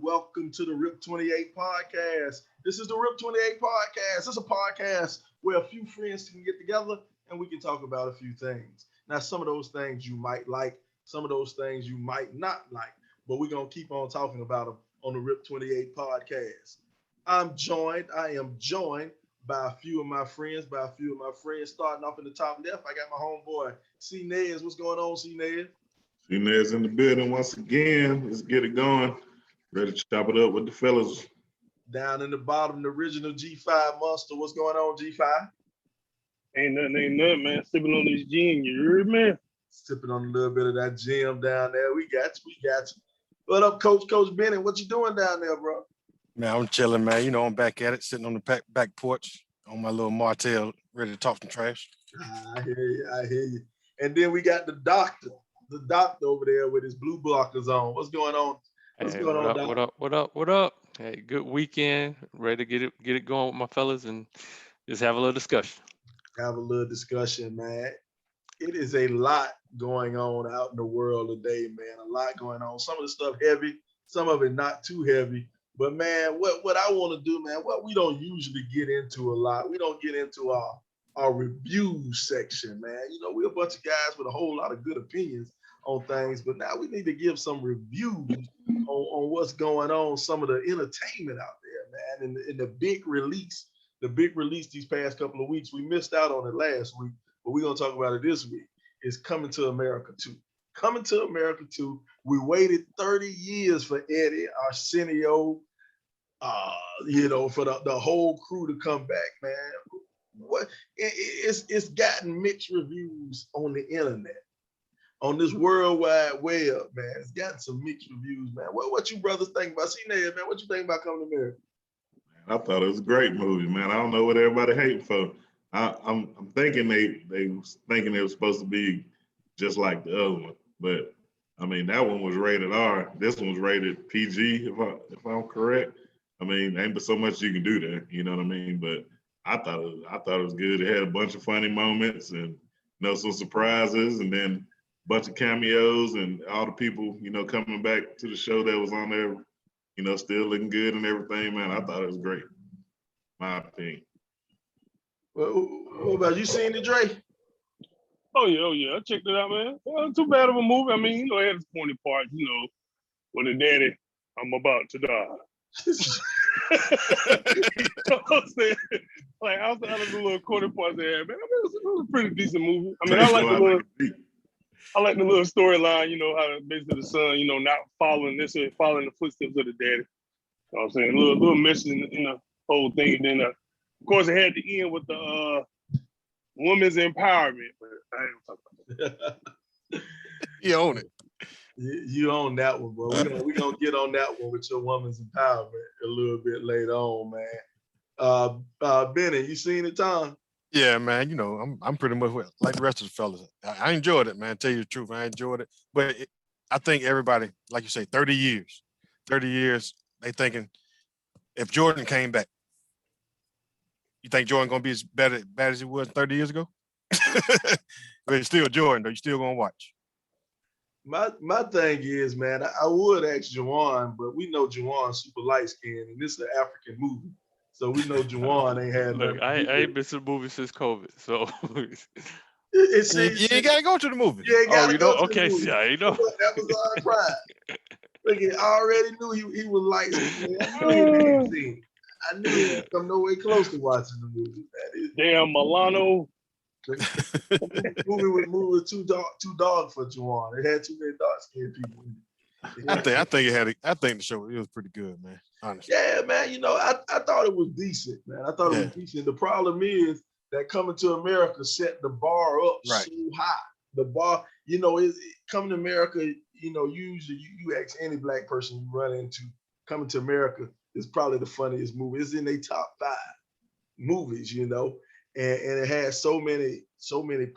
Welcome to the RIP 28 podcast. This is the RIP 28 podcast. It's a podcast where a few friends can get together and we can talk about a few things. Now, some of those things you might like, some of those things you might not like, but we're going to keep on talking about them on the RIP 28 podcast. I am joined by a few of my friends, starting off in the top left. I got my homeboy, C. Nez. What's going on, C. Nez? C. Nez in the building once again. Let's get it going. Ready to chop it up with the fellas. Down in the bottom, the original G5 monster. What's going on, G5? Ain't nothing, man. Sipping on this gin, you heard me? Sipping on a little bit of that gin down there. We got you. What up, Coach Bennett? What you doing down there, bro? Man, I'm chilling, man. You know, I'm back at it, sitting on the back porch on my little Martell, ready to talk some trash. I hear you. And then we got the doctor over there with his blue blockers on. What's going on? What up? Hey, good weekend. Ready to get it going with my fellas and just have a little discussion. Man. It is a lot going on out in the world today, man. A lot going on. Some of the stuff heavy, some of it not too heavy. But man, what I want to do, man, what we don't usually get into a lot, we don't get into our review section, man. You know, we're a bunch of guys with a whole lot of good opinions on things, but now we need to give some reviews on what's going on, some of the entertainment out there, man. And the big release these past couple of weeks, we missed out on it last week, but we're going to talk about it this week, is Coming to America 2. Coming to America 2. We waited 30 years for Eddie, Arsenio, for the whole crew to come back, man. It's gotten mixed reviews on the internet, on this World Wide Web, man. It's gotten some mixed reviews, man. What you brothers think about C-Ned, man? What you think about Coming to America? I thought it was a great movie, man. I don't know what everybody hating for. I'm thinking they was thinking it was supposed to be just like the other one, but I mean that one was rated R. This one was rated PG, if I'm correct. I mean, ain't but so much you can do there, you know what I mean? But I thought it was good. It had a bunch of funny moments and some surprises, and then a bunch of cameos and all the people coming back to the show that was on there. Still looking good and everything, man. I thought it was great. My opinion. Well, what about you? Seen it, Dre? Oh yeah. I checked it out, man. Well, too bad of a movie. I mean, it had its pointy parts, with the daddy, I'm about to die. I'm saying? Like outside of the little corny parts they had, man, it was a pretty decent movie. I mean, I like the little storyline, how basically the son, not following the footsteps of the daddy. You know what I'm saying? A little message in the whole thing. And then, of course, it had to end with the women's empowerment. But I ain't gonna talk about that. You own it. You own that one, bro. We're gonna get on that one with your women's empowerment a little bit later on, man. Benny, you seen it, Tom? Yeah, man. I'm pretty much like the rest of the fellas. I enjoyed it, man. Tell you the truth, I enjoyed it. But I think everybody, like you say, 30 years, they thinking if Jordan came back, you think Jordan gonna be as bad as he was 30 years ago? But it's still Jordan, though. You still gonna watch. My thing is, man, I would ask Juwan, but we know Juwan's super light skinned, and this is an African movie. So we know Juwan ain't had Look, I ain't been to the movie since COVID, so you ain't gotta go to the movie. You ain't gotta go to okay, the movie. yeah, you know. That was our pride. Look, I already knew he was light skinned. I knew he didn't come nowhere close to watching the movie. Damn Milano. The movie was too dark for Juwan. It had too many dark skinned people in it. I think the show was pretty good, man. Honestly. Yeah, man. I thought it was decent, man. I thought it was decent. The problem is that Coming to America set the bar up so high. The bar, Coming to America, usually you ask any black person you run into, Coming to America is probably the funniest movie. It's in their top 5 movies, you know, and it has so many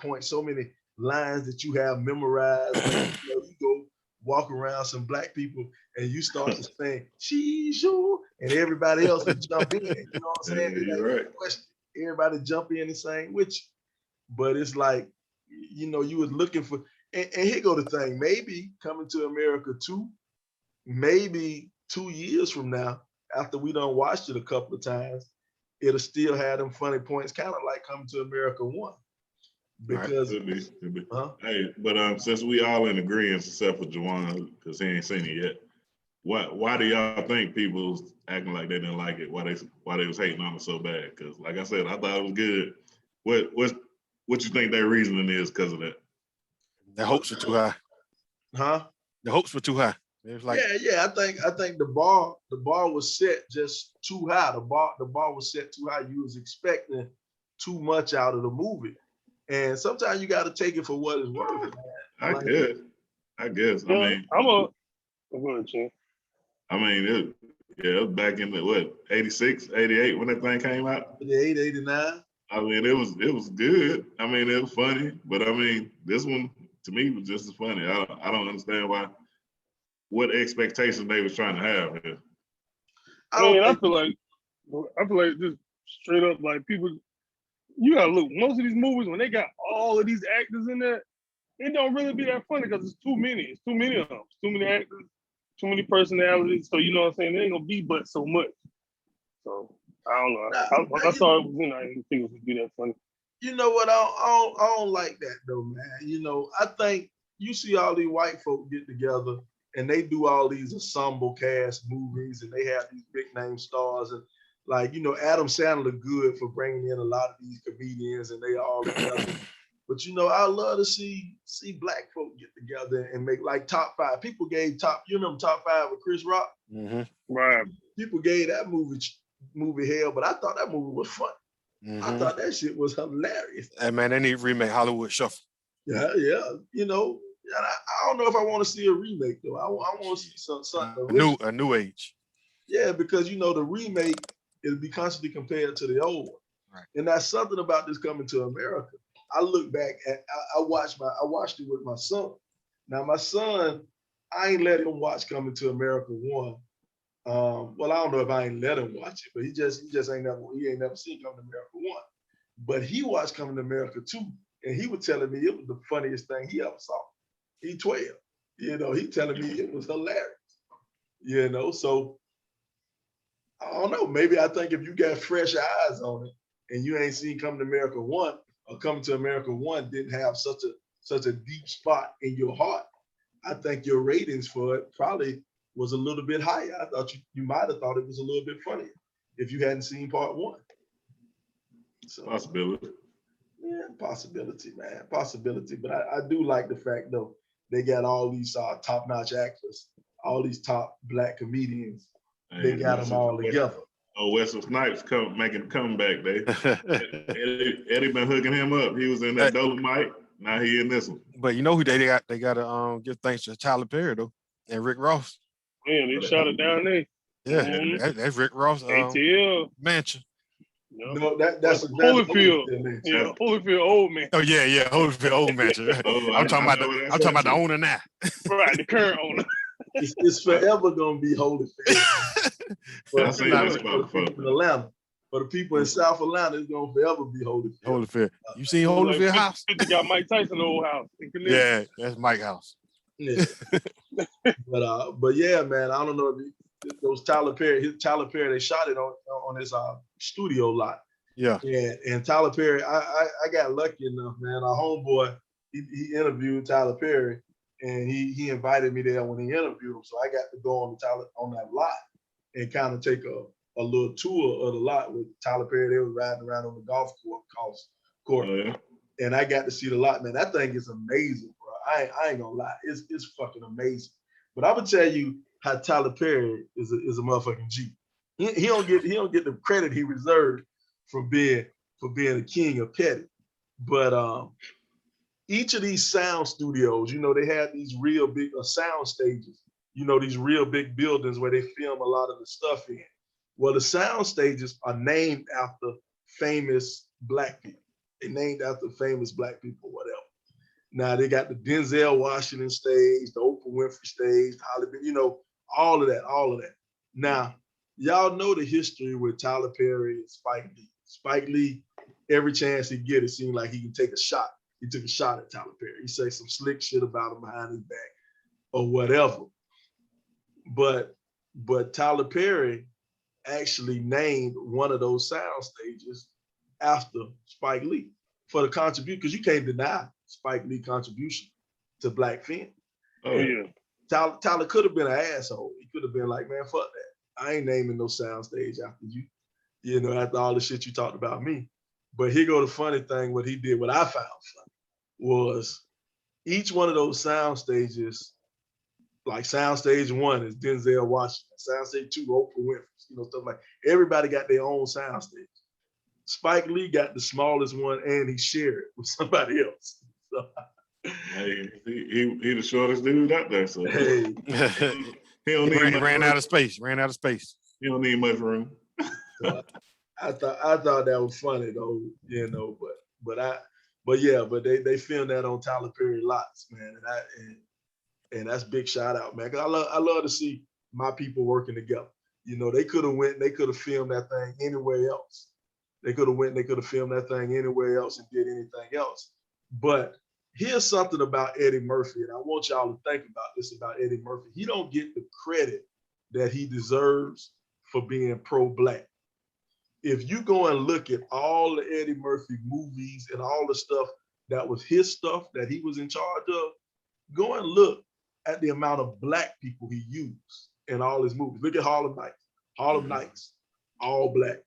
points, so many lines that you have memorized. You know, you go walk around some black people and you start to sing "She's you," and everybody else will jump in. You know what I'm saying? Yeah, you're right. Question. Everybody jump in and sing with you. But it's like, you know, you was looking for, and here go the thing. Maybe Coming to America 2, maybe 2 years from now, after we done watched it a couple of times, it'll still have them funny points, kind of like Coming to America 1. Because Could be. huh? Hey, but since we all in agreement except for Juwan, because he ain't seen it yet, why do y'all think people was acting like they didn't like it? Why they was hating on it so bad? Because like I said, I thought it was good. What you think their reasoning is because of that? The hopes were too high. Huh? The hopes were too high. It was like, yeah. I think the bar was set just too high. The bar was set too high. You was expecting too much out of the movie, and sometimes you got to take it for what it's worth. Man. I guess. Yeah, I mean, go ahead, Chin. I mean, it was back in the, what, 86, 88 when that thing came out? 88, 89. I mean, it was good. I mean, it was funny, but I mean, this one to me was just as funny. I don't understand what expectations they was trying to have here. I feel like just straight up, like, people, you gotta look, most of these movies, when they got all of these actors in there, it don't really be that funny because it's too many. It's too many of them. It's too many actors, too many personalities. So you know what I'm saying? It ain't gonna be but so much. So I don't know. When I saw it was in, I didn't think it would be that funny. You know what? I don't like that though, man. You know, I think you see all these white folk get together and they do all these ensemble cast movies and they have these big name stars and, like, you know, Adam Sandler good for bringing in a lot of these comedians and they all together. But you know, I love to see black folk get together and make like top 5. People gave you remember top 5 with Chris Rock? mm-hmm. Right. People gave that movie hell, but I thought that movie was fun. Mm-hmm. I thought that shit was hilarious. Hey man, they need to remake Hollywood Shuffle. Yeah. You know, I don't know if I want to see a remake though. I want to see something A new age. Yeah, because you know the remake it'll be constantly compared to the old one. Right. And that's something about this Coming to America. I look back at I watched it with my son. Now my son, I ain't let him watch Coming to America 1. Well, I don't know if I ain't let him watch it, but he ain't never seen Coming to America 1. But he watched Coming to America 2, and he was telling me it was the funniest thing he ever saw. He 12. You know, he telling me it was hilarious. You know, so I don't know. Maybe I think if you got fresh eyes on it and you ain't seen Coming to America 1, or Coming to America 1 didn't have such a deep spot in your heart, I think your ratings for it probably was a little bit higher. I thought you might have thought it was a little bit funnier if you hadn't seen part 1. So, possibility. Yeah, possibility, man. Possibility. But I do like the fact, though, they got all these top-notch actors, all these top black comedians. They got them all together. Oh, Wesley Snipes making a comeback, Eddie been hooking him up. He was in that Dolomite. Now he in this one. But you know who they got? They got to give thanks to Tyler Perry though and Rick Ross. Yeah, they shot it down there. Yeah, that's Rick Ross. ATL mansion. Yep. No, that's Holyfield. Yeah, Holyfield old man. Oh yeah, Holyfield old mansion. I'm talking about the owner now. Right, the current owner. It's forever gonna be Holyfield. I seen that spot for in Atlanta. For the people in South Atlanta, it's gonna forever be Holyfield. Holyfield. You seen Holyfield house? 50 got Mike Tyson old house. Yeah, that's Mike's house. Yeah. But yeah, man, I don't know if those Tyler Perry, they shot it on his studio lot. Yeah. And Tyler Perry, I got lucky enough, man. Our homeboy, he interviewed Tyler Perry, and he invited me there when he interviewed him. So I got to go on that lot and kind of take a little tour of the lot with Tyler Perry. They were riding around on the golf court. Oh, yeah. And I got to see the lot, man. That thing is amazing, bro. I ain't gonna lie, it's fucking amazing. But I would tell you how Tyler Perry is a motherfucking G. He don't get the credit he reserved for being a king of petty. But each of these sound studios, you know, they had these real big sound stages these real big buildings where they film a lot of the stuff in. Well, the sound stages are named after famous Black people. They named after famous Black people, whatever. Now they got the Denzel Washington stage, the Oprah Winfrey stage, Hollywood, all of that. Now, y'all know the history with Tyler Perry and Spike Lee. Spike Lee, every chance he get, it seemed like he can take a shot. He took a shot at Tyler Perry. He say some slick shit about him behind his back or whatever. But Tyler Perry actually named one of those sound stages after Spike Lee for the contribution, because you can't deny Spike Lee contribution to Black film. Oh yeah. Tyler could have been an asshole. He could have been like, man, fuck that. I ain't naming no sound stage after you. After all the shit you talked about me. But here go the funny thing, what he did, what I found funny, was each one of those sound stages, like sound stage 1 is Denzel Washington, sound stage 2, Oprah Winfrey, stuff like everybody got their own sound stage. Spike Lee got the smallest one and he shared it with somebody else. So, hey, he the shortest dude out there, so hey, he don't need much ran room. out of space. He don't need much room. So I thought that was funny though, but they filmed that on Tyler Perry lots, man, and that's big shout out, man. 'Cause I love to see my people working together. They could have filmed that thing anywhere else. They could have filmed that thing anywhere else and did anything else. But here's something about Eddie Murphy, and I want y'all to think about this about Eddie Murphy. He don't get the credit that he deserves for being pro-Black. If you go and look at all the Eddie Murphy movies and all the stuff that was his stuff that he was in charge of, go and look at the amount of Black people he used in all his movies. Look at Harlem Nights. Harlem Nights, all Black.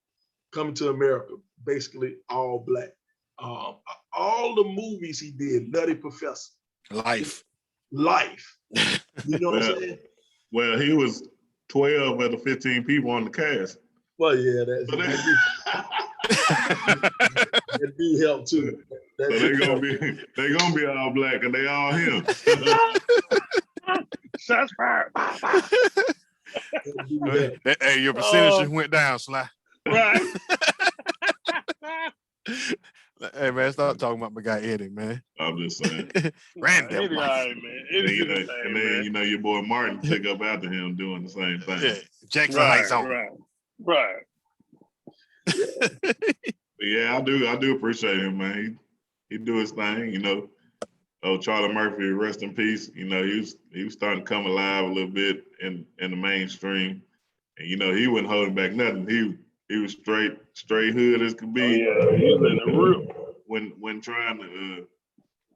Coming to America, basically all Black. All the movies he did, Nutty Professor. Life. You know what I'm saying? Well, he was 12 of the 15 people on the cast. Well, yeah, that do help too. So they're gonna be all Black and they all him. Shots fired. Hey, your percentage went down, Sly. Right. Hey man, stop talking about my guy Eddie, man. I'm just saying. Random. Eddie, all right, man. Eddie's And then your boy Martin took up after him doing the same thing. Yeah, Jackson Heights on. Right. But yeah, I do appreciate him, man. He do his thing, Oh, Charlie Murphy, rest in peace. He was starting to come alive a little bit in the mainstream, and he wasn't holding back nothing. He was straight hood as could be. Oh, yeah, he was in the real. When trying to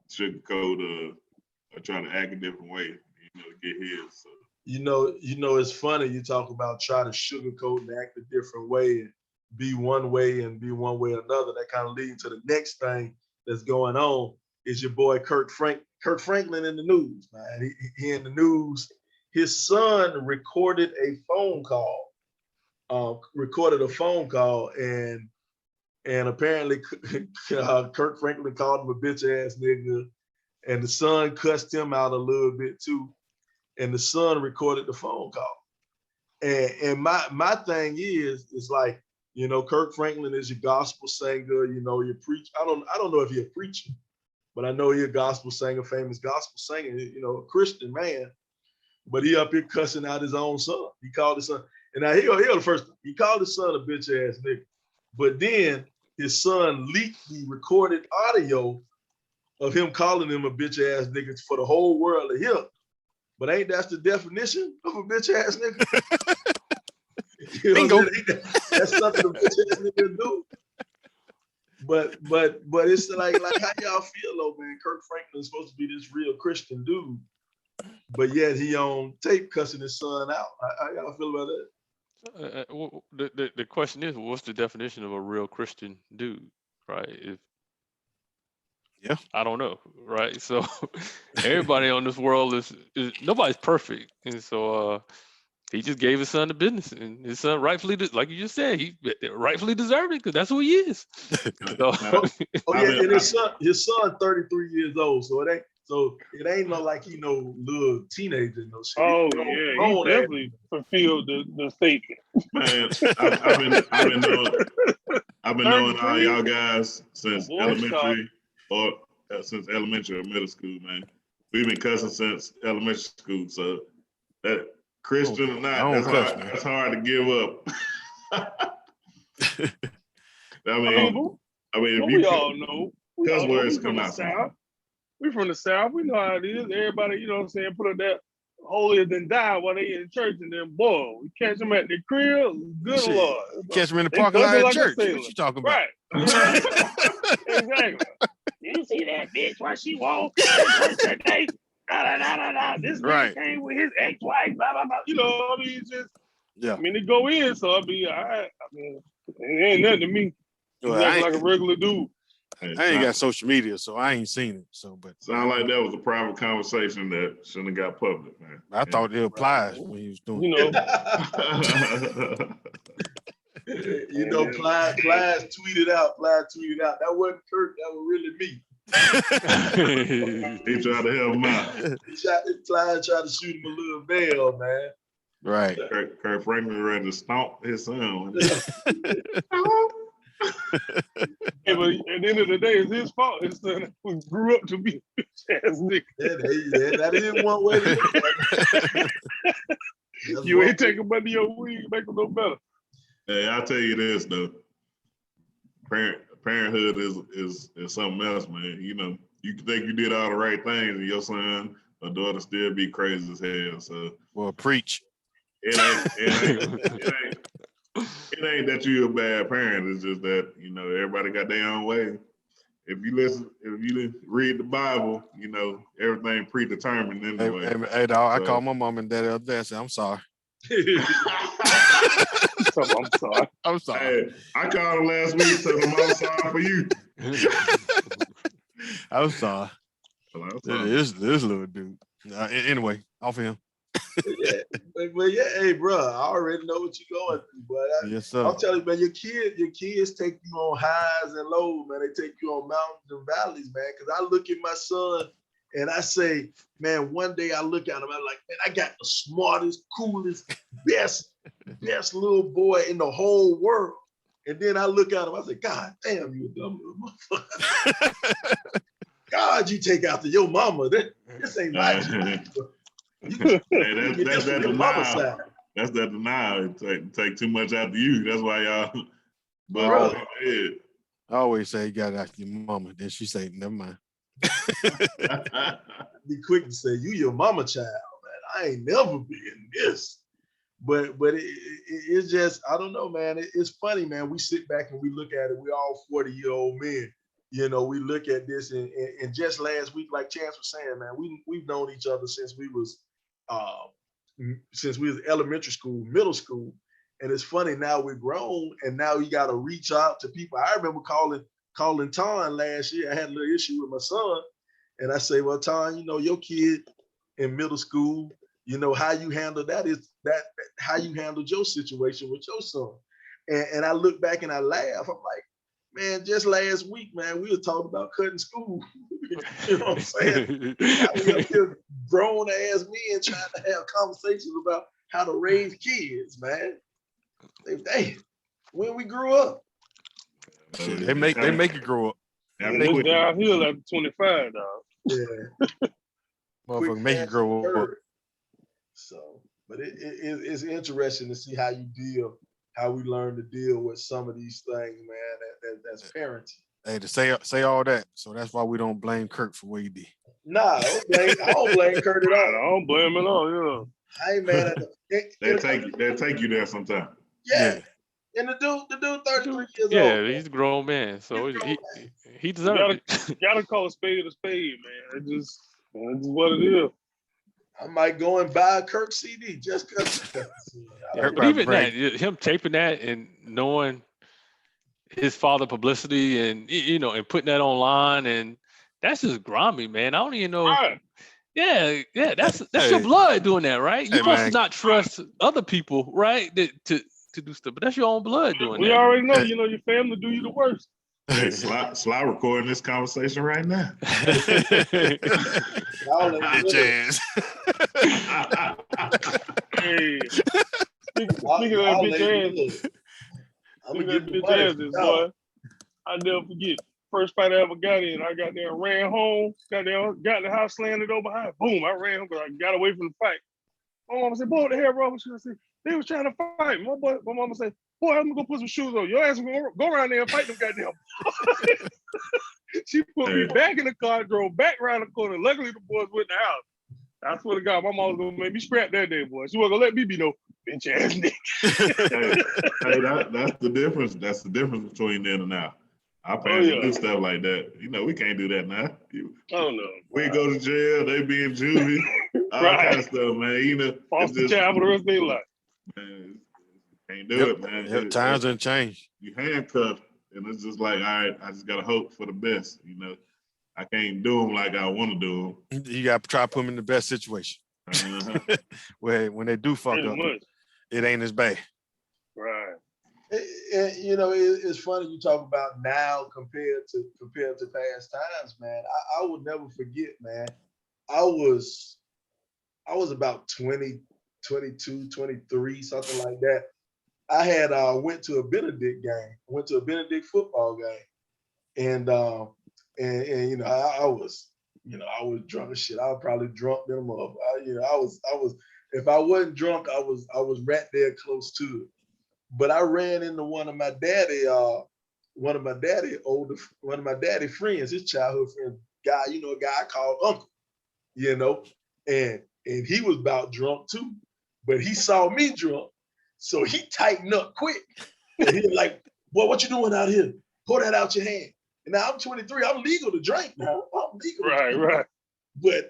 sugarcoat or trying to act a different way, to get his. So. It's funny you talk about try to sugarcoat and act a different way and be one way and be one way or another. That kind of leads to the next thing that's going on is your boy Kirk Franklin in the news, man. He in the news. His son recorded a phone call. And apparently Kirk Franklin called him a bitch ass nigga, and the son cussed him out a little bit too, and the son recorded the phone call. And my thing is like, Kirk Franklin is your gospel singer, you preach. I don't know if he's a preacher, but I know he's a gospel singer, famous gospel singer, a Christian man. But he up here cussing out his own son. He called his son. And now here the first time. He called his son a bitch ass nigga. But then his son leaked the recorded audio of him calling him a bitch ass nigga for the whole world to hear. But ain't that the definition of a bitch ass nigga? Bingo. That's something a bitch ass nigga do. But it's like how y'all feel though, man? Kirk Franklin is supposed to be this real Christian dude, but yet he on tape cussing his son out. How y'all feel about that? The question is, what's the definition of a real Christian dude, right? I don't know, right? So everybody on this world is nobody's perfect, and so he just gave his son the business, and his son rightfully, like you just said, he rightfully deserved it because that's who he is. And his son 33 years old, so it So it ain't no like he no little teenager, no shit. Oh yeah, he definitely fulfilled the statement. Man, I've been knowing all y'all guys since elementary or middle school, man. We've been cussing since elementary school, so that Christian or not, that's hard to give up. I mean, if you all know, cuss words come out. South. We from the South. We know how it is. Everybody, you know what I'm saying, put up that holier than die while they in church, and then boy, we catch them at the crib. Good Shit. Lord, Catch them in the parking lot of church. What you talking about? Right. Exactly. You see that bitch while she walked today? This man came with his ex-wife. Blah blah blah. You know, I mean, it's just I mean, they go in, so I mean, all right. I mean, it ain't nothing to me. Well, like a regular dude. I ain't got social media, so I ain't seen it. So, but sound like that was a private conversation that shouldn't have got public, man. I thought it applied when he was doing. You know, you know, Clyde tweeted out. That wasn't Kirk. That was really me. He tried to help him out. Clyde tried to shoot him a little bail, man. Right. Kirk Franklin ready to stomp his son. Hey, but at the end of the day, it's his fault. His son grew up to be a ass nigga. That is one way to You ain't taking money your weed, make them no better. Hey, I'll tell you this though. Parenthood is something else, man. You know, you can think you did all the right things, and your son or daughter still be crazy as hell. So, well, preach. It ain't that you a bad parent. It's just that, you know, everybody got their own way. If you read the Bible, you know, everything predetermined anyway. Hey, dog, I called my mom and dad the other day. I said, I'm sorry. I'm sorry. Hey, I called him last week, so I'm sorry for you. I'm sorry. This little dude. Anyway, off of him. But yeah, hey, bro, I already know what you're going through, but yes, sir. I'm telling you, man, your kids take you on highs and lows, man. They take you on mountains and valleys, man. Because I look at my son and I say, man, one day I look at him, I'm like, man, I got the smartest, coolest, best little boy in the whole world. And then I look at him, I say, God damn, you a dumb little motherfucker. God, you take after your mama. This ain't my child. That's that denial. That's that denial. Take too much after you. That's why y'all. But I always say you got it after your mama. Then she say, never mind. Be quick to say, you your mama child, man. I ain't never been this. But it's just, I don't know, man. It's funny, man. We sit back and we look at it. We all 40-year-old men. You know, we look at this and just last week, like Chance was saying, man, we've known each other since we was elementary school, middle school. And it's funny, now we're grown and now you got to reach out to people. I remember calling Ton last year. I had a little issue with my son. And I say, well, Ton, you know, your kid in middle school, you know, how you handle that is how you handled your situation with your son. And I look back and I laugh. I'm like, man, just last week, man, we were talking about cutting school. You know what I'm saying? We up here grown ass men trying to have conversations about how to raise kids, man. Hey, when we grew up. They make you grow up. It's downhill after 25, dog. Yeah. Motherfucker make you grow up. So, but it's interesting to see how we learn to deal with some of these things, man, that's parenting. Hey, to say all that, so that's why we don't blame Kirk for what he did. Nah, I don't blame Kirk at all. I don't blame him at all, yeah. I ain't mad at They'll take you there sometime. Yeah. And the dude 33 years old. Yeah, he's a grown man, so he deserves it. Gotta call a spade, man. It's just what it is. I might go and buy a Kirk CD just because. But even that, him taping that and knowing his father publicity and, you know, and putting that online, and that's just grimy, man. I don't even know. Right. Yeah, that's your blood doing that, right? You're supposed to not trust other people, right? To do stuff, but that's your own blood doing that. We already know, you know, your family do you the worst. Hey, Sly recording this conversation right now. Bitch ass. Hey, speaking of that bitch ass, I'm gonna get the bitch money ass, from this y'all. boy. I never forget. First fight I ever got in, I got there, ran home, got the house, slammed it over behind. Boom, I ran home because I got away from the fight. My mama said, boy, what the hell, bro? She said, they was trying to fight. My mama said, boy, I'm gonna go put some shoes on. Your ass gonna go around there and fight them goddamn. She put me back in the car, drove back around the corner. Luckily, the boys went in the house. I swear to God, my mom was gonna make me scrap that day, boy. She wasn't gonna let me be no bitch ass nigga. Hey, that's the difference. That's the difference between then and now. Our parents do stuff like that. You know, we can't do that now. Oh no. We go to jail, they be in juvie, all kind of stuff, man. You know, foster child for the rest of their life. Man, can't do it, man. Times done change. You handcuffed, and it's just like, all right, I just gotta hope for the best. You know, I can't do them like I want to do them. You got to try to put them in the best situation. Where when they do fuck up, it ain't as bad. Right. And you know, it's funny you talk about now compared to past times, man. I will never forget, man. I was about 20, 22, 23, something like that. I had went to a Benedict game, went to a Benedict football game, and you know, I was drunk as shit. I was probably drunk than a motherfucker. I was if I wasn't drunk, I was right there close to it. But I ran into one of my daddy friends, his childhood friend, guy, you know, a guy I called Uncle, you know, and he was about drunk too, but he saw me drunk, so he tightened up quick, and he was like, "Boy, what you doing out here? Pull that out your hand." And now I'm 23, I'm legal to drink now. I'm legal. Right.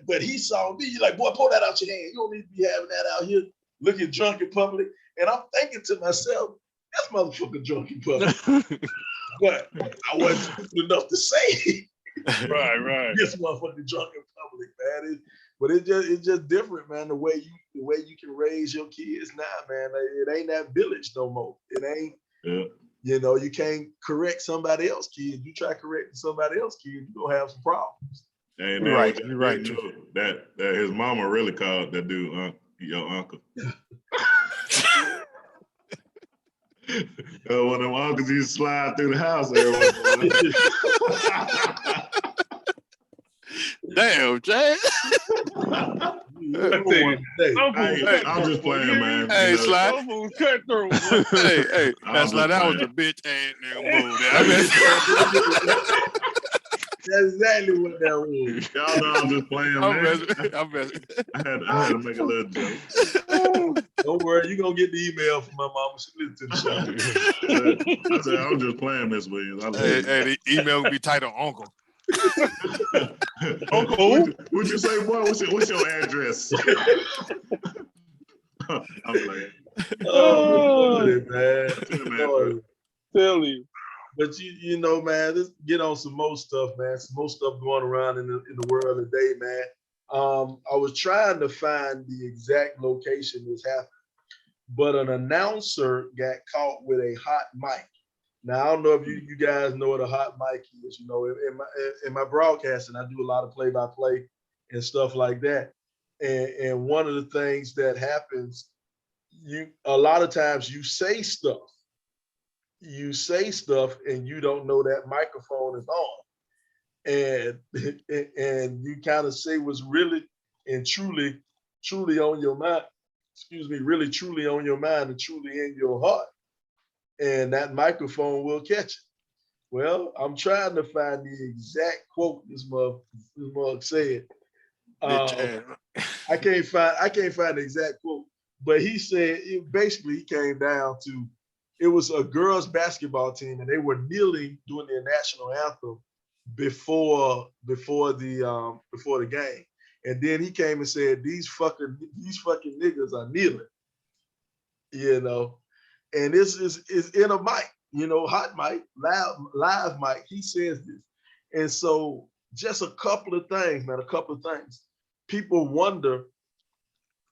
But he saw me, he's like, "Boy, pull that out your hand. You don't need to be having that out here looking drunk in public." And I'm thinking to myself, this motherfucker drunk in public. But I wasn't stupid enough to say Right. This motherfucker drunk in public, man. But it's just different, man. The way you can raise your kids now, man. It ain't that village no more. It ain't. Yeah. You know, you can't correct somebody else's kid. You try correcting somebody else's kid, you're gonna have some problems. And you're right too. That his mama really called that dude your uncle. One of them uncles used to slide through the house every once in a while. Damn, Jay. I'm just playing, man. Hey, you know, Slide. Hey, that's like that was a bitch ass nigga move. That's exactly what that was. Y'all know I'm just playing, man. I'm messing. I had to make a little joke. Don't worry, you're gonna get the email from my mama. She listens to the show. I said, I'm just playing, Miss Williams. Hey, the email will be titled Uncle. Uncle? What'd you say, boy? What's your address? I'm like, man. Tell you. But you know, man, let's get on some more stuff, man. Some more stuff going around in the world today, man. I was trying to find the exact location this happened, but an announcer got caught with a hot mic. Now, I don't know if you guys know what a hot mic is. You know, in my broadcasting, I do a lot of play-by-play and stuff like that. And one of the things that happens, a lot of times you say stuff and you don't know that microphone is on. And you kind of say what's really and truly on your mind, really truly on your mind and truly in your heart. And that microphone will catch it. Well, I'm trying to find the exact quote this mug said. I can't find the exact quote, but he said basically he came down to, it was a girls basketball team and they were kneeling during their national anthem before the game. And then he came and said, these fucking niggas are kneeling, you know. And this is in a mic, you know, hot mic, live mic. He says this. And so just a couple of things. People wonder,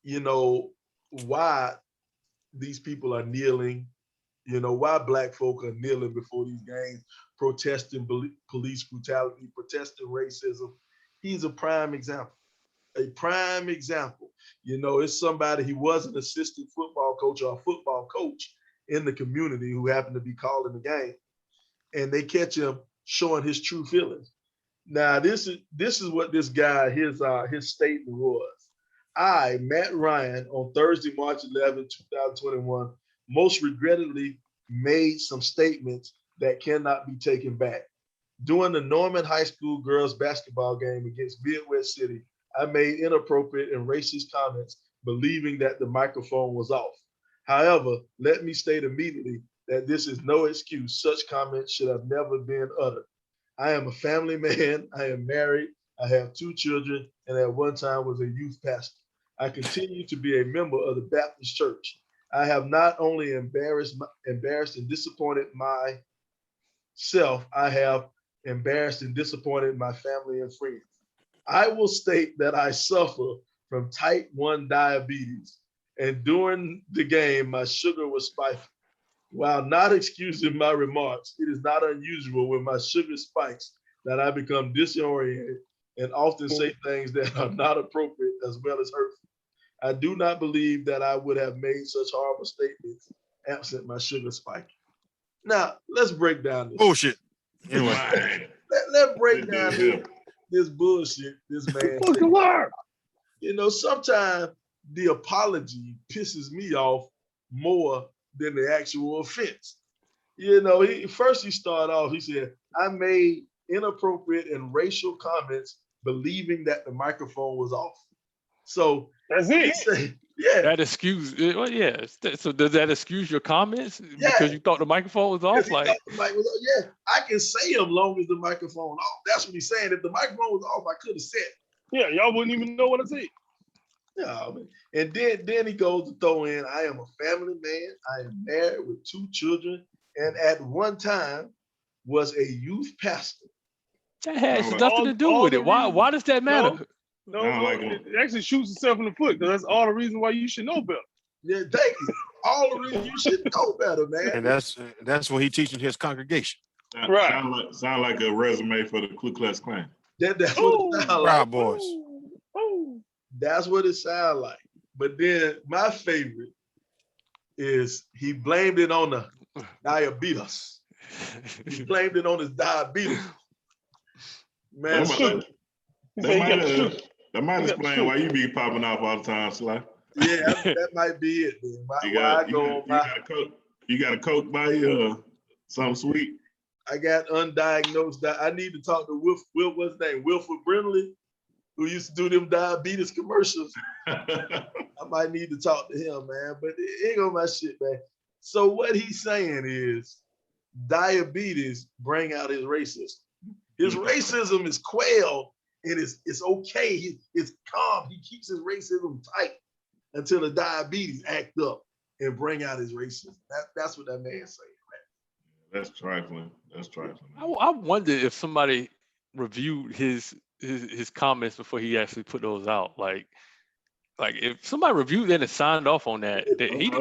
you know, why these people are kneeling You know, why black folk are kneeling before these games, protesting police brutality, protesting racism. He's a prime example. A prime example. You know, it's somebody, he was an assistant football coach or a football coach in the community who happened to be calling the game. And they catch him showing his true feelings. Now, this is what this guy, his statement was. I, Matt Ryan, on Thursday, March 11, 2021, most regrettably made some statements that cannot be taken back. During the Norman High School girls basketball game against Midwest City, I made inappropriate and racist comments, believing that the microphone was off. However, let me state immediately that this is no excuse. Such comments should have never been uttered. I am a family man. I am married. I have 2 children, and at one time was a youth pastor. I continue to be a member of the Baptist Church. I have not only embarrassed and disappointed myself, I have embarrassed and disappointed my family and friends. I will state that I suffer from type 1 diabetes, and during the game, my sugar was spiking. While not excusing my remarks, it is not unusual when my sugar spikes that I become disoriented and often say things that are not appropriate as well as hurtful. I do not believe that I would have made such horrible statements absent my sugar spike. Now, let's break down this. Bullshit. Anyway. Let's break down this bullshit this man said. You know, sometimes the apology pisses me off more than the actual offense. You know, he started off, he said, I made inappropriate and racial comments believing that the microphone was off. So that's it. Yeah. That excuse, well, yeah. So does that excuse your comments because you thought the microphone was off? Like, yeah, I can say them long as the microphone off. That's what he's saying. If the microphone was off, I could have said. Yeah, y'all wouldn't even know what I said. Yeah, and then he goes to throw in, I am a family man. I am married with 2 children, and at one time was a youth pastor. That has nothing to do with it. Why does that matter? No, it actually shoots itself in the foot because that's all the reason why you should know better. Yeah, thank you. All the reason you should know better, man. And that's what he's teaching his congregation. Right. Sound like a resume for the Ku Klux Klan. That's what it sounds like. Boys. That's what it sounds like. But then my favorite is he blamed it on the diabetes. He blamed it on his diabetes. Man, that might explain why you be popping off all the time, Sly. Yeah, that might be it. You got a Coke by you, something sweet. I got undiagnosed. I need to talk to what's his name? Wilford Brimley, who used to do them diabetes commercials. I might need to talk to him, man. But it ain't on my shit, man. So what he's saying is diabetes bring out his racism. His racism is quelled. It's okay. It's calm. He keeps his racism tight until the diabetes act up and bring out his racism. That's what that man's saying, man. That's trifling. I wonder if somebody reviewed his comments before he actually put those out. Like if somebody reviewed that and signed off on that, they need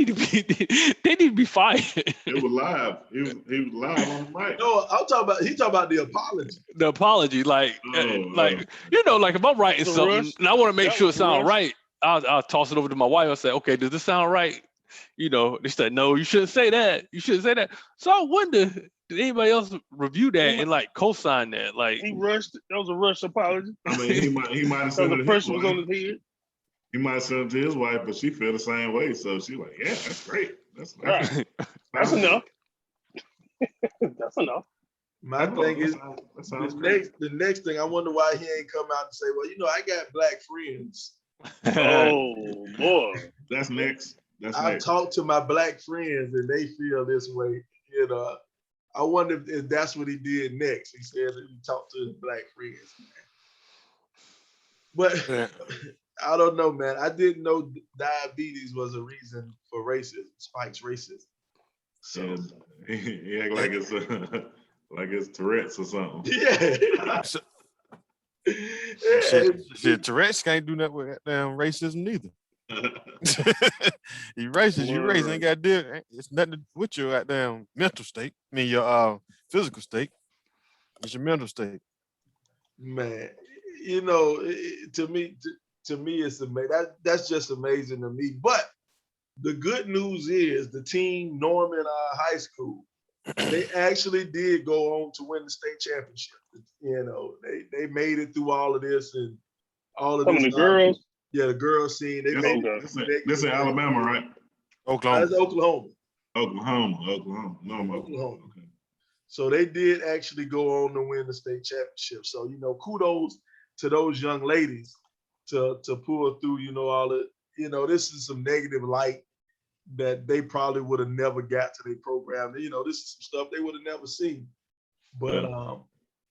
to be fired. It was live. He was live on the mic. No, he's talking about the apology. The apology, like if I'm writing something and I want to make sure it sounds right, I'll toss it over to my wife and say, okay, does this sound right? You know, they said, no, you shouldn't say that. You shouldn't say that. So I wonder, did anybody else review that and like co-sign that? Like he rushed. That was a rush apology. I mean, he might have said the pressure was on his head. He might have sent it to his wife, but she feel the same way. So she's like, yeah, that's great. That's right. That's enough. That's enough. My thing is, the next thing, I wonder why he ain't come out and say, well, you know, I got black friends. Oh, boy. That's next. I've talked to my black friends and they feel this way. You know, I wonder if that's what he did next. He said that he talked to his black friends. But I don't know, man. I didn't know diabetes was a reason for racism, spikes racism. So he act like it's Tourette's or something. Yeah. Shit, Tourette's can't do nothing with that damn racism neither. You racing, ain't got to do it. It's nothing with your goddamn mental state. I mean, your physical state. It's your mental state. Man, to me, it's amazing. That's just amazing to me. But the good news is the team Norman High School, they actually did go on to win the state championship. They made it through all of this and all of Some this. of the girls. Yeah, the girls scene. They made it. This in Alabama, right? Oklahoma. That's Oklahoma. Oklahoma. Okay. So they did actually go on to win the state championship. So, kudos to those young ladies to pull through, all the, this is some negative light that they probably would have never got to their program. This is some stuff they would have never seen. But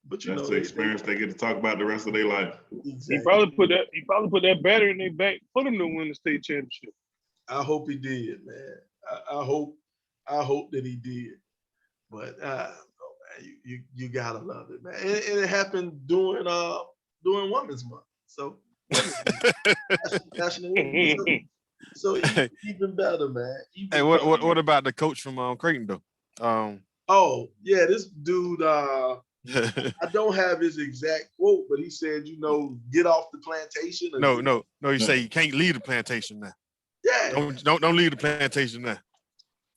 that's the experience they get to talk about the rest of their life. Exactly. He probably put that battery in their back for them to win the state championship. I hope he did, man. I hope that he did. But you gotta love it, man. And it happened during Women's Month. So National Women's Month. So even better, man. Hey, what about the coach from Creighton though? Oh yeah, this dude. I don't have his exact quote, but he said, get off the plantation. No. You say you can't leave the plantation now. Yeah. Don't leave the plantation now.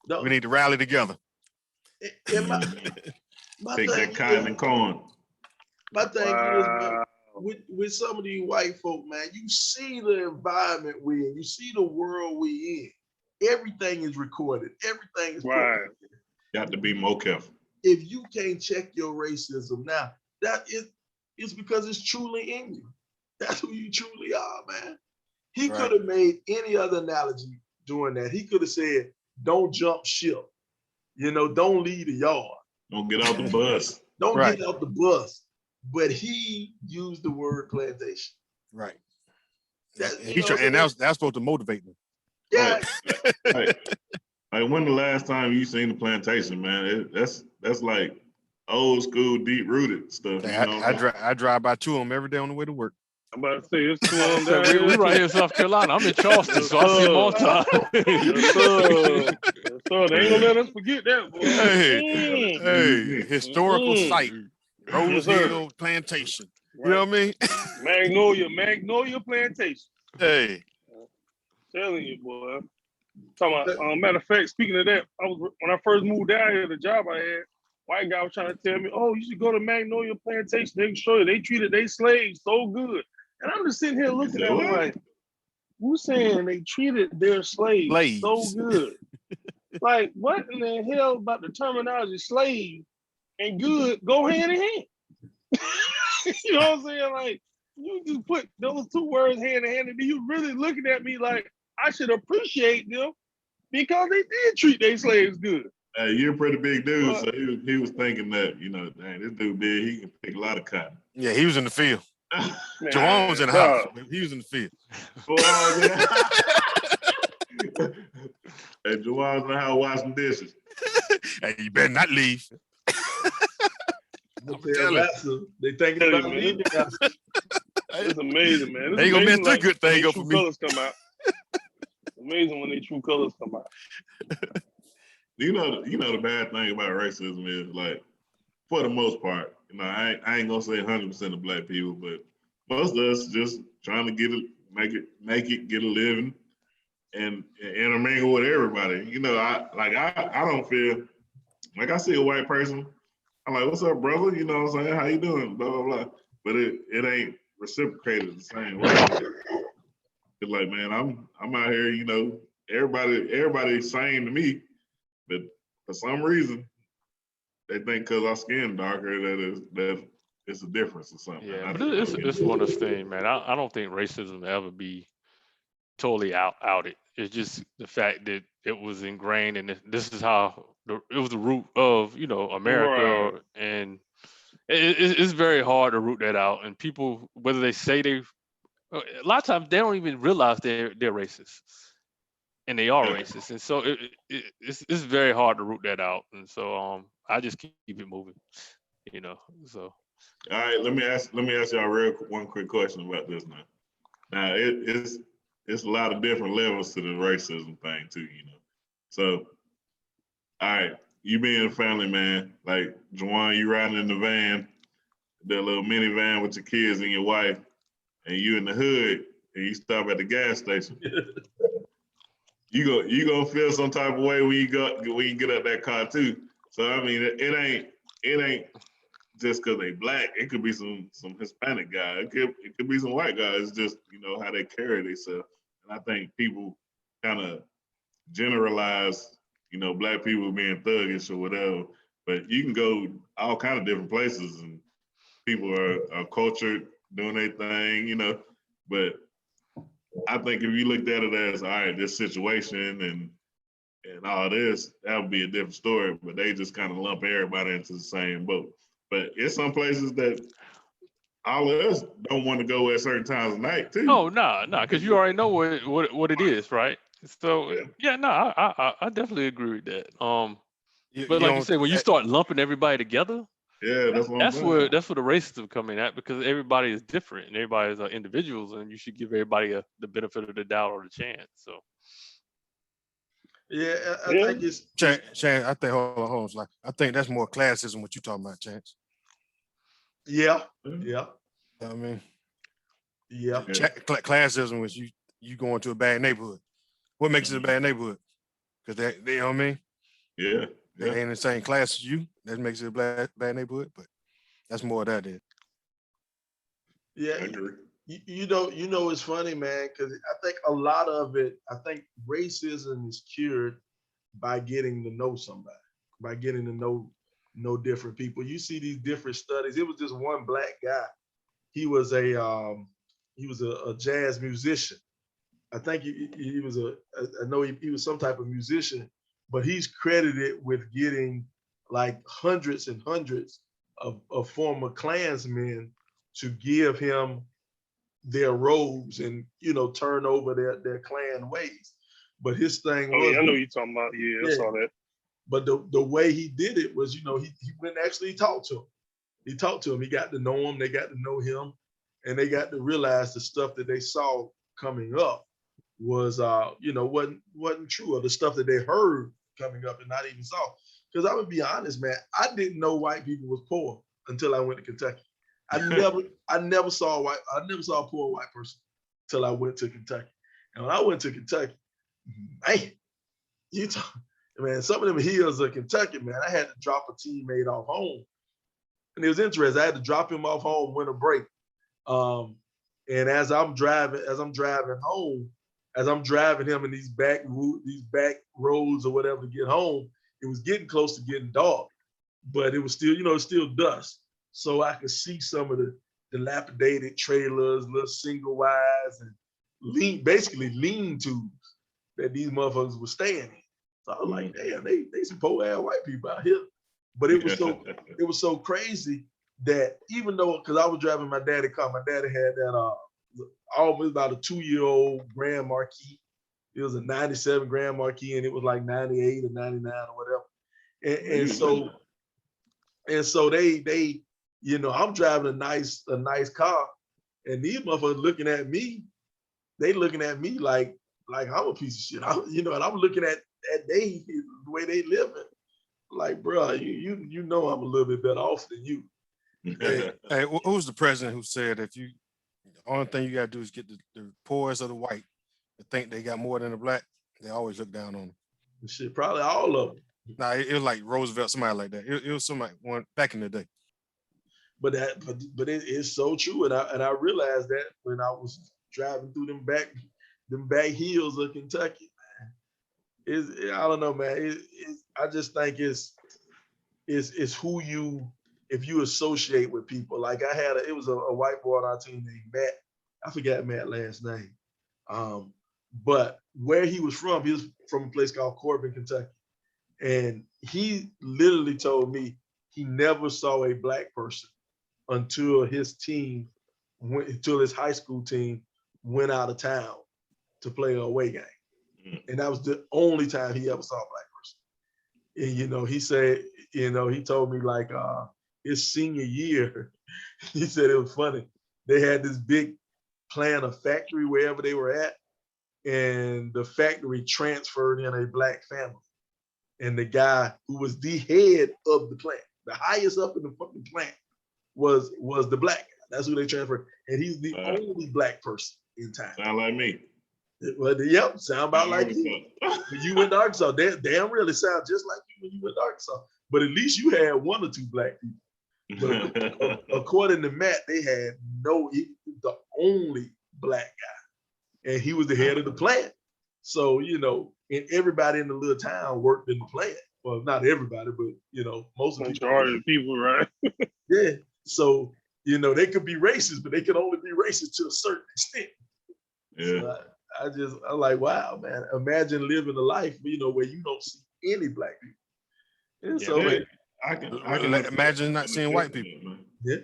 No. We need to rally together. My take that cotton and corn. My thing is, man, with some of these white folk, man, you see the environment we in, you see the world we in. Everything is recorded. Everything is right. Got to be more careful. If you can't check your racism now, it's because it's truly in you. That's who you truly are, man. He could have made any other analogy doing that. He could have said, don't jump ship. Don't leave the yard. Don't get out the bus. Don't get out the bus. But he used the word plantation. Right. And that's supposed to motivate me. Yeah. Right. Like when the last time you seen the plantation, man? That's like old school, deep rooted stuff. I drive by two of them every day on the way to work. I'm about to say it's two of them. We right here in South Carolina. I'm in Charleston, so I see them all the time. So they ain't gonna let us forget that, boy. Hey, historical site, Rose Hill Plantation. Right. You know what I mean? Magnolia Plantation. Hey, I'm telling you, boy. Talking about, matter of fact, speaking of that, when I first moved down here, the job I had, white guy was trying to tell me, "Oh, you should go to Magnolia Plantation. They can show you they treated their slaves so good." And I'm just sitting here looking at them like, who's saying they treated their slaves so good? Like, what in the hell about the terminology slave and good go hand in hand? You know what I'm saying? Like, you just put those two words hand in hand, and then you really looking at me like I should appreciate them because they did treat their slaves good. Hey, you're a pretty big dude, so he was thinking that, dang, this dude big, he can pick a lot of cotton. Yeah, he was in the field. Jawan was in the house. He was in the field. Hey, Jawan's in the house washing dishes. Hey, you better not leave. They thinking about leaving. It's amazing, man. They gonna mess the good thing up for me. Colors come out. Amazing when they true colors come out. You know the bad thing about racism is, like, for the most part, I ain't gonna say 100% of black people, but most of us just trying to make it, get a living, and intermingle with everybody. I don't feel like I see a white person, I'm like, "What's up, brother? You know what I'm saying? How you doing?" Blah blah blah. But it ain't reciprocated the same way. It's like, man, I'm out here, everybody's same to me, but for some reason they think because our skin darker that it's a difference or something. Yeah, but it's one of those things, man. I don't think racism will ever be totally outed. It's just the fact that it was ingrained, and this is how it was the root of America, right. And it's very hard to root that out. And people, whether they say a lot of times they don't even realize they're racist, and they are racist, and so it's very hard to root that out. And so I just keep it moving, So. All right, let me ask y'all one quick question about this now. Now it's it's a lot of different levels to the racism thing too, you know. So, all right, you being a family man, like Juwan, you riding in the van, the little minivan with your kids and your wife, and you in the hood, and you stop at the gas station. You gonna feel some type of way when you get out that car too. So I mean, it ain't just because they black. It could be some Hispanic guy. It could be some white guys. It's just, you know, how they carry themselves. And I think people kind of generalize, you know, black people being thuggish or whatever. But you can go all kind of different places, and people are cultured, doing their thing, you know. But I think if you looked at it as, all right, this situation and all this, that would be a different story. But they just kind of lump everybody into the same boat. But it's some places that all of us don't want to go at certain times of night too. Oh, no, because you already know what it is, right? So yeah, no, I definitely agree with that. But like you said, when you start lumping everybody together, that's what I'm saying. that's where the racism come in at, because everybody is different and everybody is individuals, and you should give everybody the benefit of the doubt or the chance. So yeah, I think it's Chance, I think hold on, like I think that's more classism what you talking about, Chance. yeah. You know what I mean, yeah. Classism was you going to a bad neighborhood. What makes it a bad neighborhood? Because they you know what I mean? Yeah. They ain't in the same class as you. That makes it a bad neighborhood, but that's more of that is. Yeah. I agree. You know, it's funny, man, because I think a lot of it, I think racism is cured by getting to know somebody, by getting to know different people. You see these different studies. It was just one black guy. He was a jazz musician. I think he was I know he was some type of musician, but he's credited with getting like hundreds and hundreds of former Klansmen to give him their robes and, you know, turn over their Klan ways. But his thing was, I know you're talking about. Yeah, I saw that. But the way he did it was, you know, he went and actually talked to him. He talked to him. He got to know him. They got to know him, and they got to realize the stuff that they saw coming up was, you know, wasn't true, or the stuff that they heard coming up and not even saw. Because I would be honest, man, I didn't know white people was poor until I went to Kentucky. I never saw a poor white person until I went to Kentucky. And when I went to Kentucky, man, some of them hills of Kentucky, man, I had to drop a teammate off home. And it was interesting. I had to drop him off home winter break. And as I'm driving home, as I'm driving him in these back roads or whatever to get home, it was getting close to getting dark, but it was still, you know, it's still dusk. So I could see some of the dilapidated trailers, little single wides, and lean-tos that these motherfuckers were staying in. So I was like, damn, they some poor ass white people out here. But it was so crazy that even though, because I was driving my daddy car, my daddy had that almost about a 2-year-old Grand Marquis. It was a 97 Grand Marquis, and it was like 98 or 99 or whatever. And so they, you know, I'm driving a nice car, and these motherfuckers looking at me, they looking at me like I'm a piece of shit. You know, and I'm looking at the way they living. Like, bro, you know I'm a little bit better off than you. Hey, who's the president who said if the only thing you got to do is get the poorest of the white to think they got more than the black, they always look down on them. Shit, probably all of them. Nah, it was like Roosevelt, somebody like that. It was somebody one back in the day. But it is so true, and I realized that when I was driving through them back hills of Kentucky, man. I don't know, man. I just think it's who you, if you associate with people. Like I had it was a white boy on our team named Matt. I forgot Matt's last name. But where he was from a place called Corbin, Kentucky. And he literally told me he never saw a black person until his high school team went out of town to play an away game. And that was the only time he ever saw a black person. And, you know, he said, you know, he told me like his senior year, he said it was funny. They had this big plant, a factory wherever they were at. and the factory transferred in a black family. And the guy who was the head of the plant, the highest up in the fucking plant, was the black guy. That's who they transferred. And he's the only black person in town. Sound like me. Well, yep, sound about like you. When you went to Arkansas, damn really sound just like you when you went to Arkansas. But at least you had one or two black people. But according to Matt, they had the only black guy. And he was the head of the plant. So, you know, and everybody in the little town worked in the plant. Well, not everybody, but, you know, most of the people, right? Yeah. So, you know, they could be racist, but they can only be racist to a certain extent. Yeah. So I'm like, wow, man, imagine living a life, you know, where you don't see any black people. And Yeah, so I can imagine not seeing white people. Yeah.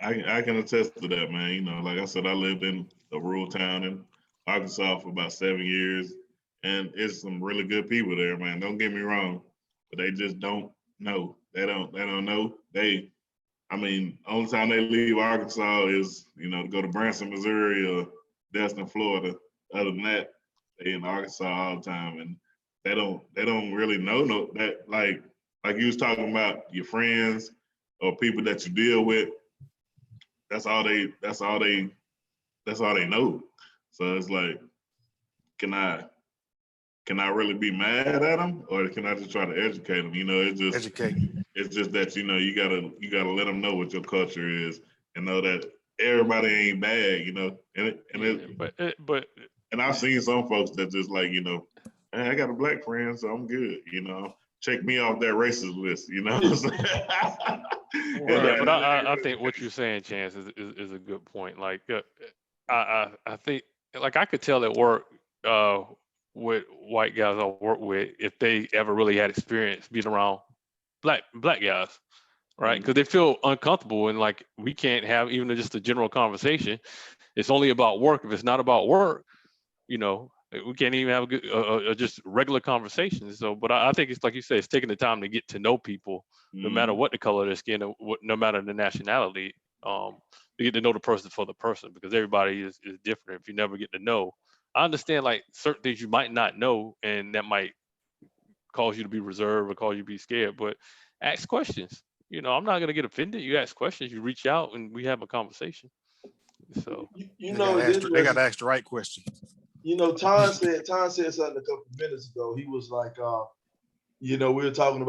I can attest to that, man. You know, like I said, I lived in a rural town in Arkansas for about 7 years, and it's some really good people there, man. Don't get me wrong, but they just don't know. They don't know. Only time they leave Arkansas is, you know, to go to Branson, Missouri, or Destin, Florida. Other than that, they in Arkansas all the time, and they don't really know that, like you was talking about your friends or people that you deal with. That's all they know. So it's like, can I really be mad at them, or can I just try to educate them? You know, it's just that, you know, you gotta let them know what your culture is and know that everybody ain't bad, you know. And I've seen some folks that just like, you know, hey, I got a black friend, so I'm good, you know. Check me off that racist list, you know. Yeah, but I think what you're saying, Chance, is a good point. Like, I think, like, I could tell at work with white guys I work with if they ever really had experience being around black guys, right? Because they feel uncomfortable, and like we can't have even just a general conversation. It's only about work. If it's not about work, you know, we can't even have a good, just regular conversation. So, but I think it's like you say, it's taking the time to get to know people, no matter what the color of their skin, or no matter the nationality, to get to know the person for the person, because everybody is different. If you never get to know, I understand like certain things you might not know, and that might cause you to be reserved or cause you to be scared, but ask questions. You know, I'm not gonna get offended. You ask questions, you reach out, and we have a conversation. So you know, they got to ask the right question. You know, Tom said something a couple of minutes ago. He was like, you know, I was talking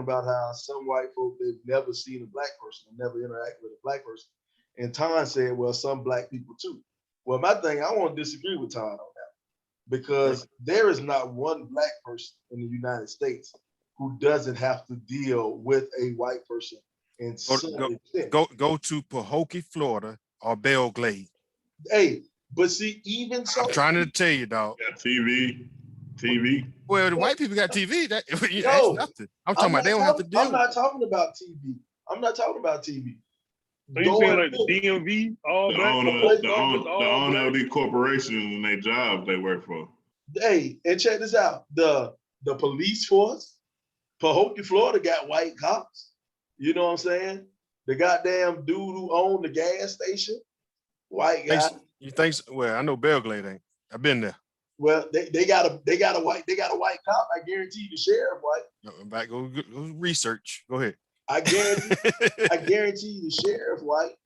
about how some white folk, they've never seen a black person, never interacted with a black person. And Tom said, well, some black people too. Well, my thing, I want to disagree with Tom on that, because there is not one black person in the United States who doesn't have to deal with a white person in some extent. Go to Pahokee, Florida, or Belglade. Hey, but see, even so, I'm trying to tell you, dog. Got TV. Well, the white people got TV. That's nothing. I'm talking about they don't have to deal. I'm not talking about TV. So you saying like the DMV, the owner of these corporations and their jobs they work for. Hey, and check this out: the police force, Pahokee, Florida, got white cops. You know what I'm saying? The goddamn dude who owned the gas station, white guy. You think so? Well, I know Belglade ain't. I've been there. Well, they got a white cop. I guarantee the sheriff white. No, back go research. Go ahead. I guarantee the sheriff white.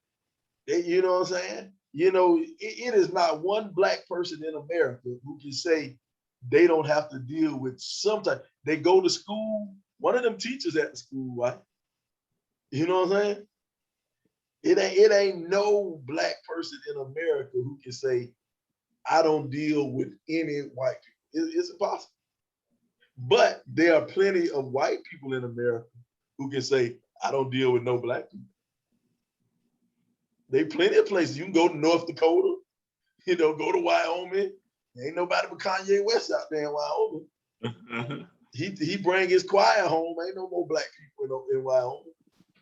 You know what I'm saying? You know, it is not one black person in America who can say they don't have to deal with sometimes. They go to school. One of them teachers at the school white. You know what I'm saying? It ain't no black person in America who can say, I don't deal with any white people. It's impossible. But there are plenty of white people in America who can say, I don't deal with no black people. There are plenty of places. You can go to North Dakota, you know, go to Wyoming. Ain't nobody but Kanye West out there in Wyoming. He bring his choir home. Ain't no more black people in Wyoming.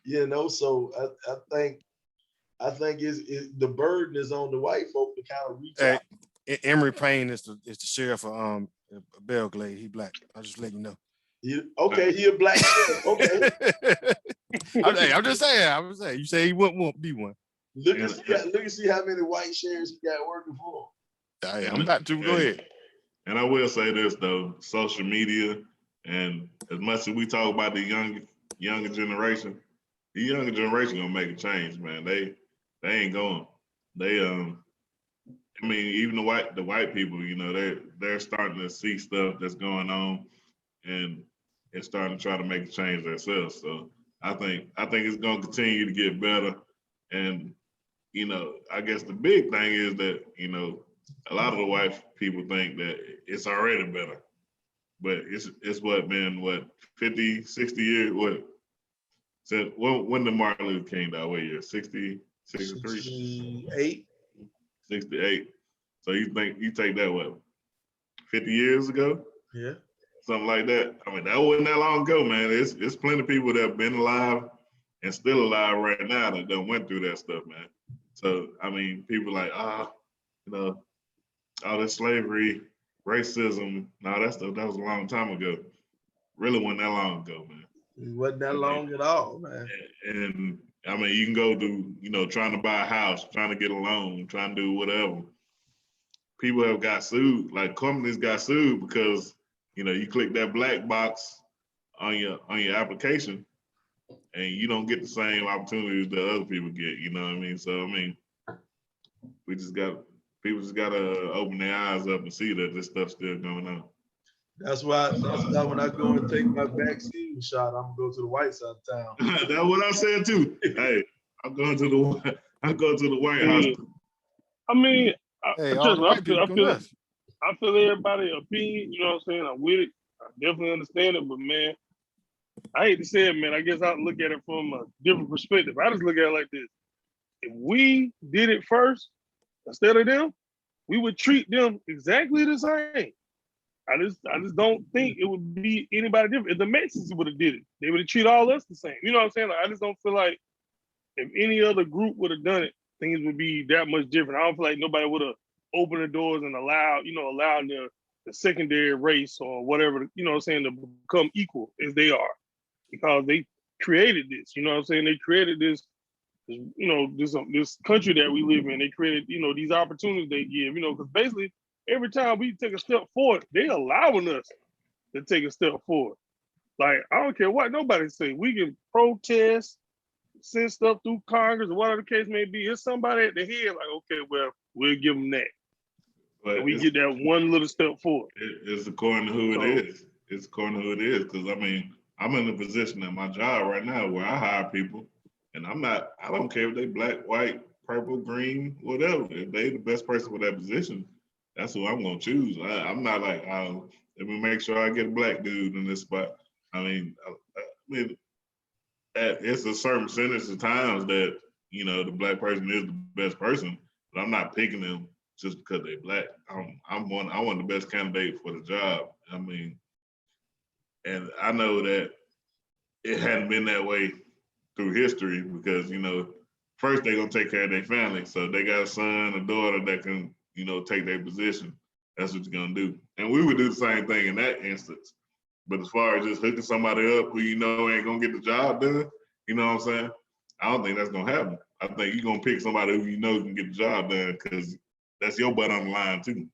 You know, so I think the burden is on the white folk to kind of reach out. Emory Payne is the sheriff of Belglade. He black. I'll just let you know. He a black sheriff. Okay. I'm just saying. You say he won't be one. Look and see how many white sheriffs he got working for him. I'm about to. Go ahead. And I will say this though, social media, and as much as we talk about the younger generation, the younger generation gonna make a change, man. They ain't going. They I mean, even the white people, you know, they're starting to see stuff that's going on, and they're starting to try to make a change themselves. So I think it's gonna continue to get better. And you know, I guess the big thing is that, you know, a lot of the white people think that it's already better, but it's been 50, 60 years, since when did Martin Luther King die? What year? 60, 63? 68. 68. So you take that 50 years ago? Yeah. Something like that. I mean, that wasn't that long ago, man. It's plenty of people that have been alive and still alive right now that done went through that stuff, man. So I mean, people like, you know, all this slavery, racism, and all that stuff, that was a long time ago. Really wasn't that long ago, man. It wasn't that long at all, man. And I mean, you can go through, you know, trying to buy a house, trying to get a loan, trying to do whatever. People have got sued, like companies got sued because, you know, you click that black box on your application and you don't get the same opportunities that other people get, you know what I mean? So, I mean, people just gotta open their eyes up and see that this stuff's still going on. That's why when I go and take my vaccine shot, I'm gonna go to the white side of town. That's what I said too. Hey, I'm going to the White House. I mean, Hey, all the white people come nuts. I feel everybody's opinion, you know what I'm saying? I'm with it. I definitely understand it, but man, I hate to say it, man. I guess I look at it from a different perspective. I just look at it like this. If we did it first, instead of them, we would treat them exactly the same. I just don't think it would be anybody different. If the Mexicans would have did it, they would have treated all us the same. You know what I'm saying? Like, I just don't feel like if any other group would have done it, things would be that much different. I don't feel like nobody would have opened the doors and allowed the secondary race or whatever, you know what I'm saying, to become equal as they are. Because they created this, you know what I'm saying? They created this country that we live in. They created, you know, these opportunities they give, you know, because basically every time we take a step forward, they allowing us to take a step forward. Like, I don't care what nobody say. We can protest, send stuff through Congress, or whatever the case may be. It's somebody at the head like, okay, well, we'll give them that. But we get that one little step forward. It's according to who it is. It's according to who it is. Because, I mean, I'm in a position at my job right now where I hire people, and I don't care if they black, white, purple, green, whatever. If they the best person for that position, that's who I'm gonna choose. I'm not like, let me make sure I get a black dude in this spot. I mean, it's a certain percentage of times that, you know, the black person is the best person, but I'm not picking them just because they're black. I want the best candidate for the job. I mean, and I know that it hadn't been that way through history because, you know, first they're gonna take care of their family. So they got a son, a daughter that can, you know, take their position. That's what you're gonna do. And we would do the same thing in that instance. But as far as just hooking somebody up who you know ain't gonna get the job done, you know what I'm saying? I don't think that's gonna happen. I think you're gonna pick somebody who you know can get the job done because that's your butt on the line too.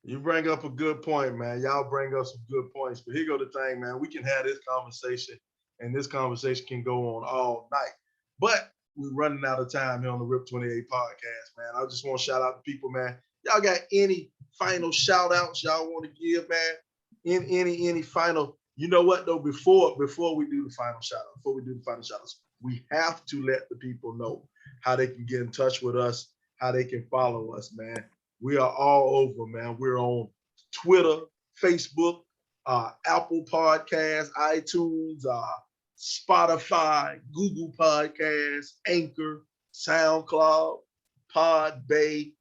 You bring up a good point, man. Y'all bring up some good points. But here go the thing, man. We can have this conversation, and this conversation can go on all night. But we're running out of time here on the RIP 28 podcast, man. I just want to shout out to people, man. Y'all got any final shout outs y'all want to give, man? Any final, you know what though, before we do the final shout outs, we have to let the people know how they can get in touch with us, how they can follow us, man. We are all over, man. We're on Twitter, Facebook, Apple Podcasts, iTunes, Spotify, Google Podcasts, Anchor, SoundCloud, Podbay,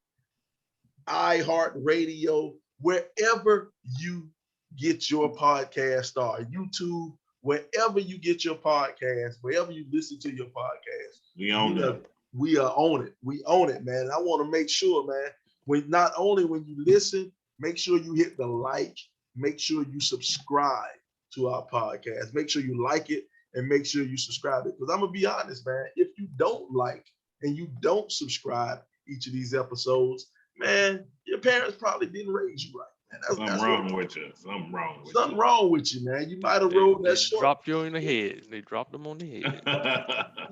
iHeartRadio, wherever you get your podcast, or YouTube, wherever you get your podcast, wherever you listen to your podcast. We are on it. We own it, man. I want to make sure, man, not only when you listen, make sure you hit the like, make sure you subscribe to our podcast. Make sure you like it and make sure you subscribe it. Because I'm going to be honest, man, if you don't like and you don't subscribe each of these episodes, man, your parents probably didn't raise you right, man. Something wrong with you. Something wrong with something wrong with you, man. You might have rolled They that short. dropped you on the head. They dropped them on the head. you.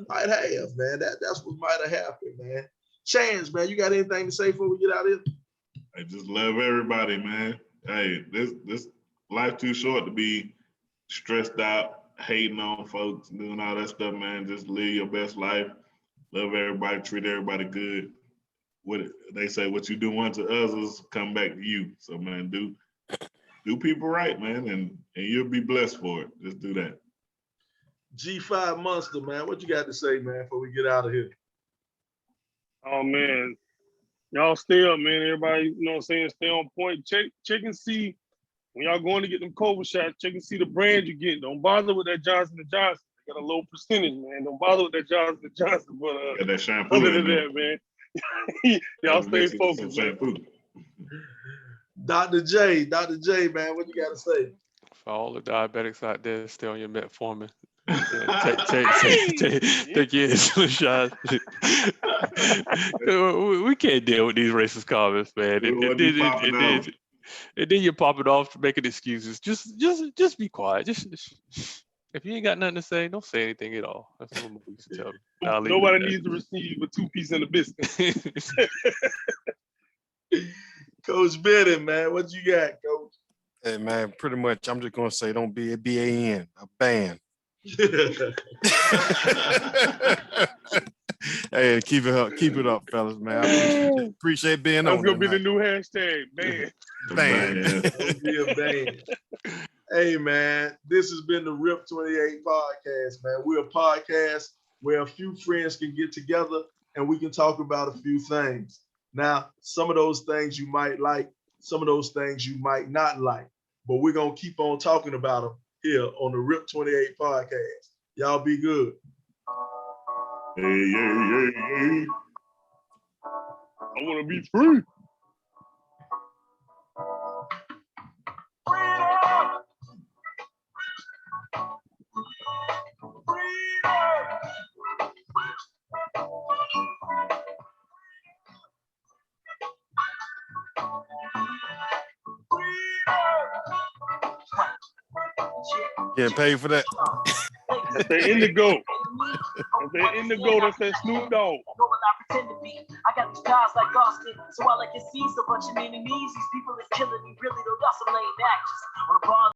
Might have, man. That's what might have happened, man. Chance, man, you got anything to say before we get out of here? I just love everybody, man. Hey, this life too short to be stressed out, hating on folks, doing all that stuff, man. Just live your best life. Love everybody, treat everybody good. What they say, what you do unto others, come back to you. So, man, do people right, man, and you'll be blessed for it. Just do that. G5 Monster, man, what you got to say, man, before we get out of here? Oh man, y'all stay up, man. Everybody, you know what I'm saying, stay on point. Check and see when y'all going to get them COVID shots. Check and see the brand you get. Don't bother with that Johnson & Johnson. They got a low percentage, man. Don't bother with that Johnson & Johnson. But Got that shampoo other in than there. that, man, y'all stay focused. Shampoo. Dr. J, man, what you got to say? For all the diabetics out there, stay on your metformin. Take your insulin shots. We can't deal with these racist comments, man. And then you pop it off making excuses. Just be quiet. Just if you ain't got nothing to say, don't say anything at all. That's what my used to tell me. Nobody needs to receive a 2-piece in the biscuit. Coach Benton, man, what you got, Coach? Hey man, pretty much I'm just gonna say don't be a BAN, a ban. Hey, keep it up, fellas, man. I appreciate being That's on. That's gonna be the new hashtag, man. Ban. Don't be a ban. Hey man, this has been the RIP 28 podcast, man. We're a podcast where a few friends can get together and we can talk about a few things. Now, some of those things you might like, some of those things you might not like, but we're gonna keep on talking about them here on the RIP 28 podcast. Y'all be good. Hey, hey. I want to be free. Getting paid for that. That's that indigo. That's that indigo. That's that Snoop Dogg. I got these guys like Austin, so I like to see so bunch of meaning these people are killing me. Really, though, got some lame actors on a bar.